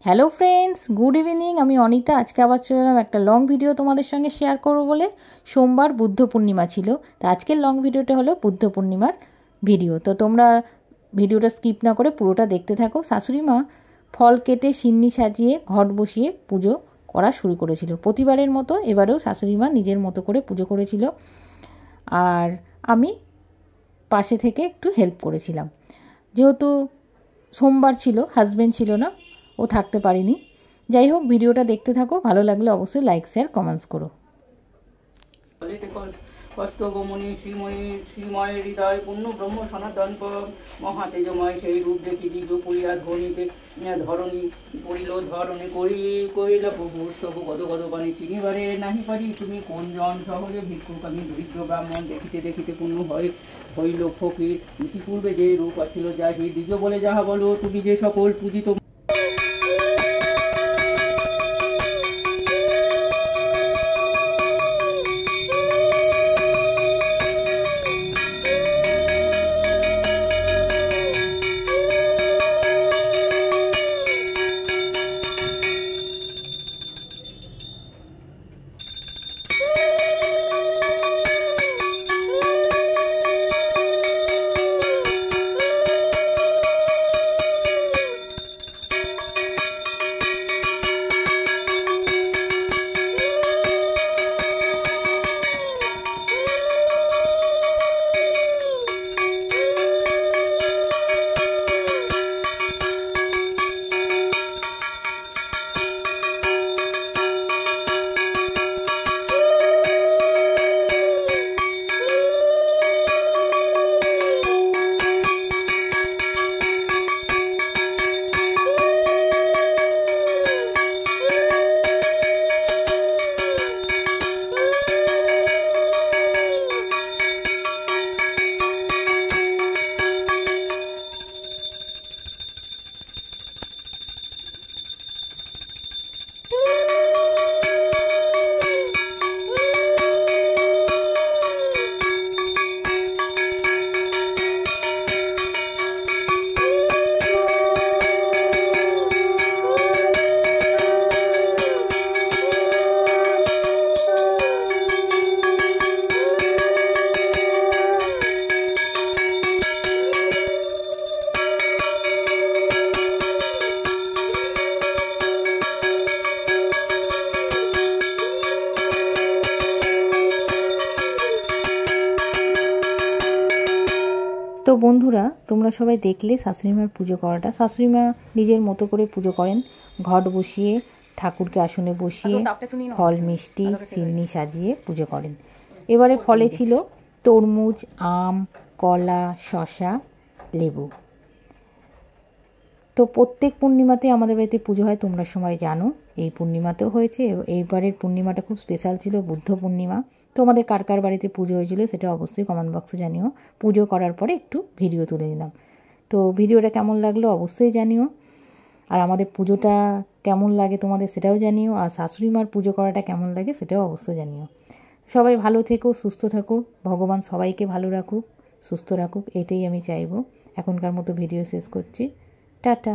Hello friends, good evening. আমি অনিতা। আজকে আবার চলে এলাম একটা লং ভিডিও তোমাদের সঙ্গে শেয়ার করবো বলে। সোমবার বুদ্ধ পূর্ণিমা ছিল, তো আজকের লং ভিডিওটা হলো বুদ্ধ পূর্ণিমার ভিডিও। তো তোমরা ভিডিওটা স্কিপ না করে পুরোটা দেখতে থাকো। শাশুড়ি মা ফল কেটে সিন্নি সাজিয়ে ঘট বসিয়ে পুজো করা শুরু করেছিল। প্রতিবারের মতো এবারেও শাশুড়ি মা নিজের মতো করে পুজো করেছিল, আর আমি পাশে থেকে একটু হেল্প করেছিলাম। যেহেতু সোমবার ছিল, হাজব্যান্ড ছিল না, ও থাকতে পারিনি। যাই হোক, ভিডিওটা দেখতে থাকো, ভালো লাগলে অবশ্যই লাইক শেয়ার কমেন্টস করো। কস্তবমণি শ্রীময়ী শ্রীময় হৃদয় পূর্ণ ব্রহ্ম সনাতন মহাতেজময় সেই রূপ দেখি দিগ পুরিয়া ধ্বনিতে ধরণী পড়িল ধরণী করিল প্রভু তবু কত কত পানি চিনিবারে নাহি পারি তুমি কোন জন সহজে ভিক্ষুক আমি দরিদ্র ব্রাহ্মণ দেখিতে দেখিতে পূর্ণ হইল ফকির ইতিপূর্বে যে রূপ আছিল যাহি দ্বিজ বলে যাহা বলো তুমি যে সকল পূজিত। তো বন্ধুরা, তোমরা সবাই দেখলে শাশুড়িমার পুজো করাটা। শাশুড়িমা নিজের মতো করে পুজো করেন, ঘট বসিয়ে ঠাকুরকে আসনে বসিয়ে ফল মিষ্টি সিন্নি সাজিয়ে পুজো করেন। এবারে ফলে ছিল তরমুজ, আম, কলা, শসা, লেবু। তো প্রত্যেক পূর্ণিমাতে আমাদের বাড়িতে পুজো হয়, তোমরা সবাই জানো। এই পূর্ণিমাতেও হয়েছে। এইবারের পূর্ণিমাটা খুব স্পেশাল ছিল, বুদ্ধ পূর্ণিমা। তোমাদের কার কার বাড়িতে পুজো হয়েছিল সেটা অবশ্যই কমেন্ট বক্সে জানিও। পুজো করার পরে একটু ভিডিও তুলে দিলাম। তো ভিডিওটা কেমন লাগলো অবশ্যই জানিও, আর আমাদের পুজোটা কেমন লাগে তোমাদের সেটাও জানিও, আর শাশুড়ি মার পুজো করাটা কেমন লাগে সেটাও অবশ্যই জানিও। সবাই ভালো থেকো, সুস্থ থাকো, ভগবান সবাইকে ভালো রাখুক, সুস্থ রাখুক, এটাই আমি চাইবো। এখনকার মতো ভিডিও শেষ করছি। টাটা।